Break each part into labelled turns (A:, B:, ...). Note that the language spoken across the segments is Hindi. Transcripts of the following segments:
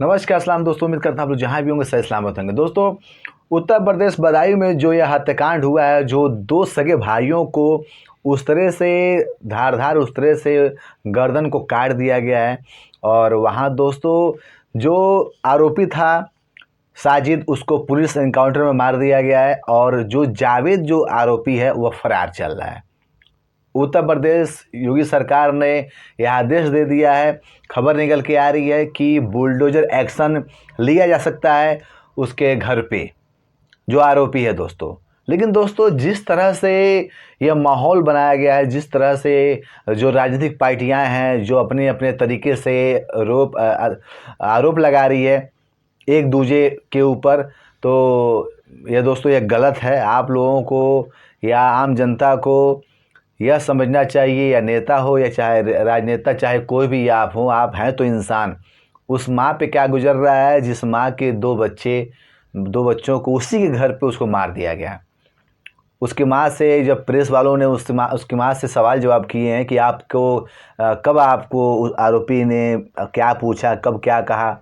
A: नमस्कार अस्सलाम दोस्तों, उम्मीद करता हूं आप लोग जहां भी होंगे सही सलामत होंगे। दोस्तों, उत्तर प्रदेश बदायूं में जो यह हत्याकांड हुआ है, जो दो सगे भाइयों को उस तरह से धारदार उस तरह से गर्दन को काट दिया गया है। और वहां दोस्तों जो आरोपी था साजिद, उसको पुलिस एनकाउंटर में मार दिया गया है। और जो जावेद जो आरोपी है वह फरार चल रहा है। उत्तर प्रदेश योगी सरकार ने यह आदेश दे दिया है, खबर निकल के आ रही है कि बुलडोजर एक्शन लिया जा सकता है उसके घर पे जो आरोपी है दोस्तों। लेकिन दोस्तों, जिस तरह से यह माहौल बनाया गया है, जिस तरह से जो राजनीतिक पार्टियां हैं जो अपने अपने तरीके से आरोप लगा रही है एक दूसरे के ऊपर, तो यह दोस्तों यह गलत है। आप लोगों को या आम जनता को यह समझना चाहिए, या नेता हो या चाहे राजनेता, चाहे कोई भी आप हो, आप हैं तो इंसान। उस माँ पे क्या गुजर रहा है जिस माँ के दो बच्चों को उसी के घर पे उसको मार दिया गया। उसकी माँ से जब प्रेस वालों ने उसकी माँ से सवाल जवाब किए हैं कि आपको कब आपको आरोपी ने क्या पूछा, कब क्या कहा,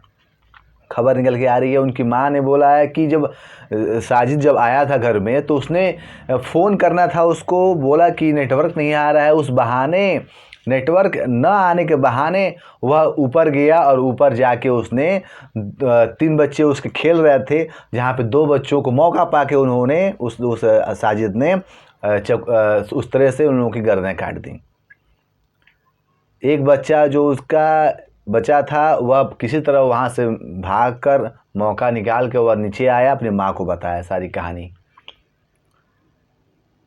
A: खबर निकल के आ रही है। उनकी माँ ने बोला है कि जब साजिद जब आया था घर में तो उसने फ़ोन करना था, उसको बोला कि नेटवर्क नहीं आ रहा है। उस बहाने, नेटवर्क न आने के बहाने वह ऊपर गया और ऊपर जाके उसने 3 बच्चे उसके खेल रहे थे, जहाँ पे 2 बच्चों को मौका पाके उन्होंने उस साजिद ने उस तरह से उन लोगों की गर्दनें काट दी। एक बच्चा जो उसका बचा था वह किसी तरह वहाँ से भागकर मौका निकाल के वह नीचे आया, अपनी माँ को बताया सारी कहानी।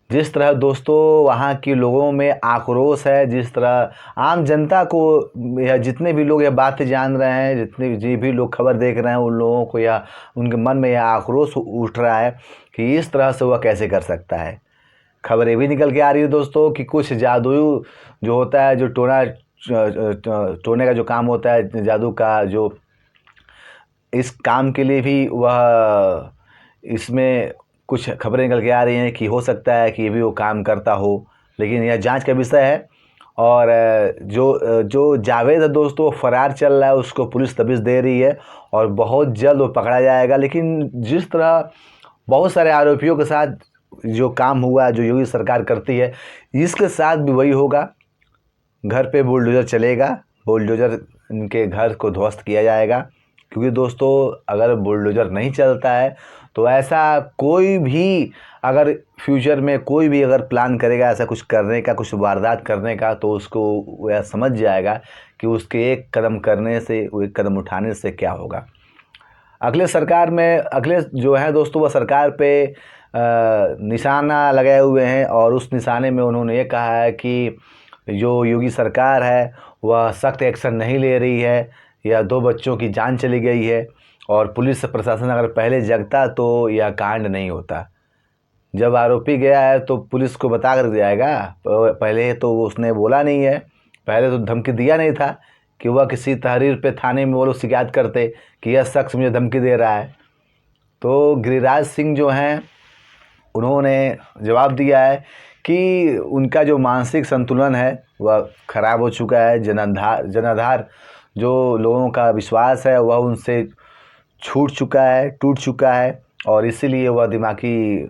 A: जिस तरह दोस्तों वहाँ के लोगों में आक्रोश है, जिस तरह आम जनता को, या जितने भी लोग यह बातें जान रहे हैं, जितने भी लोग खबर देख रहे हैं, उन लोगों को या उनके मन में यह आक्रोश उठ रहा है कि इस तरह से वह कैसे कर सकता है। खबरें भी निकल के आ रही है दोस्तों कि कुछ जादू जो होता है, जो टोने का जो काम होता है, जादू का, जो इस काम के लिए भी वह, इसमें कुछ खबरें निकल के आ रही हैं कि हो सकता है कि ये भी वो काम करता हो, लेकिन यह जांच का विषय है। और जो जावेद है दोस्तों फरार चल रहा है, उसको पुलिस तबीयत दे रही है और बहुत जल्द वो पकड़ा जाएगा। लेकिन जिस तरह बहुत सारे आरोपियों के साथ जो काम हुआ, जो योगी सरकार करती है, इसके साथ भी वही होगा। घर पे बुलडोज़र चलेगा, बुलडोज़र इनके घर को ध्वस्त किया जाएगा। क्योंकि दोस्तों अगर बुलडोज़र नहीं चलता है तो ऐसा कोई भी अगर फ्यूचर में कोई भी अगर प्लान करेगा ऐसा कुछ करने का, कुछ वारदात करने का, तो उसको वह समझ जाएगा कि उसके एक कदम करने से, एक कदम उठाने से क्या होगा। अगले सरकार में, अगले जो है दोस्तों, वह सरकार पे निशाना लगाए हुए हैं। और उस निशाने में उन्होंने ये कहा है कि जो योगी सरकार है वह सख्त एक्शन नहीं ले रही है, या 2 बच्चों की जान चली गई है। और पुलिस प्रशासन अगर पहले जगता तो यह कांड नहीं होता। जब आरोपी गया है तो पुलिस को बता कर जाएगा। पहले तो उसने बोला नहीं है, पहले तो धमकी दिया नहीं था कि वह किसी तहरीर पे थाने में वो लोग शिकायत करते कि यह शख्स मुझे धमकी दे रहा है। तो गिरिराज सिंह जो हैं उन्होंने जवाब दिया है कि उनका जो मानसिक संतुलन है वह खराब हो चुका है। जनाधार जो लोगों का विश्वास है वह उनसे छूट चुका है, टूट चुका है। और इसीलिए वह दिमागी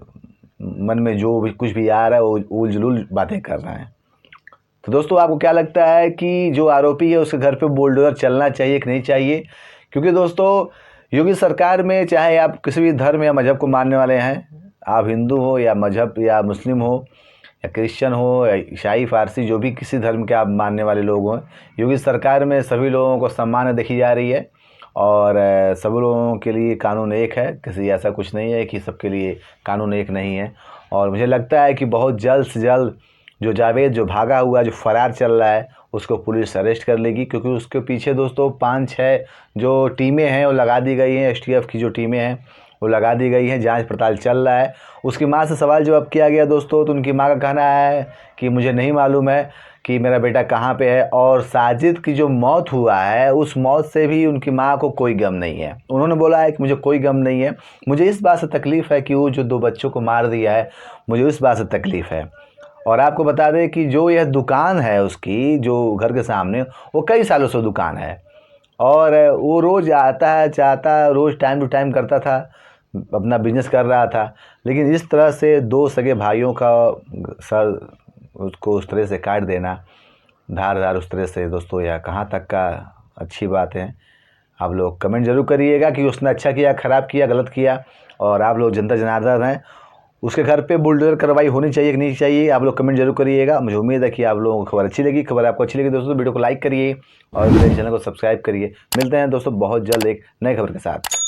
A: मन में जो भी कुछ भी आ रहा है वो उलझुल बातें कर रहे हैं। तो दोस्तों आपको क्या लगता है कि जो आरोपी है उसके घर पे बुलडोज़र चलना चाहिए कि नहीं चाहिए? क्योंकि दोस्तों योगी सरकार में चाहे आप किसी भी धर्म या मज़हब को मानने वाले हैं, आप हिंदू हो या मज़हब या मुस्लिम हो या क्रिश्चियन हो या ईसाई फारसी, जो भी किसी धर्म के आप मानने वाले लोग हों, योगी सरकार में सभी लोगों को सम्मान देखी जा रही है। और सभी लोगों के लिए कानून एक है, किसी ऐसा कुछ नहीं है कि सबके लिए कानून एक नहीं है। और मुझे लगता है कि बहुत जल्द से जल्द जो जावेद जो भागा हुआ, जो फरार चल रहा है, उसको पुलिस अरेस्ट कर लेगी। क्योंकि उसके पीछे दोस्तों 5-6 जो टीमें हैं वो लगा दी गई हैं, एसटीएफ की जो टीमें हैं वो लगा दी गई हैं, जांच पड़ताल चल रहा है। उसकी माँ से सवाल जवाब किया गया दोस्तों, तो उनकी माँ का कहना है कि मुझे नहीं मालूम है कि मेरा बेटा कहाँ पे है। और साजिद की जो मौत हुआ है उस मौत से भी उनकी माँ को कोई गम नहीं है। उन्होंने बोला है कि मुझे कोई गम नहीं है, मुझे इस बात से तकलीफ़ है कि वो जो 2 बच्चों को मार दिया है, मुझे इस बात से तकलीफ़ है। और आपको बता दें कि जो यह दुकान है उसकी, जो घर के सामने, वो कई सालों से दुकान है और वो रोज़ आता है, चाहता है, रोज़ टाइम टू टाइम करता था, अपना बिजनेस कर रहा था। लेकिन इस तरह से दो सगे भाइयों का सर उसको उस तरह से काट देना, धारदार उस तरह से, दोस्तों यह कहाँ तक का अच्छी बात है। आप लोग कमेंट जरूर करिएगा कि उसने अच्छा किया, ख़राब किया, गलत किया। और आप लोग जनता जनार्दन हैं, उसके घर पे बुलडोजर कार्रवाई होनी चाहिए कि नहीं चाहिए, आप लोग कमेंट जरूर करिएगा। मुझे उम्मीद है कि आप लोगों को खबर अच्छी लगी। खबर आपको अच्छी लगी दोस्तों, वीडियो को लाइक करिए और मेरे चैनल को सब्सक्राइब करिए। मिलते हैं दोस्तों बहुत जल्द एक नई खबर के साथ।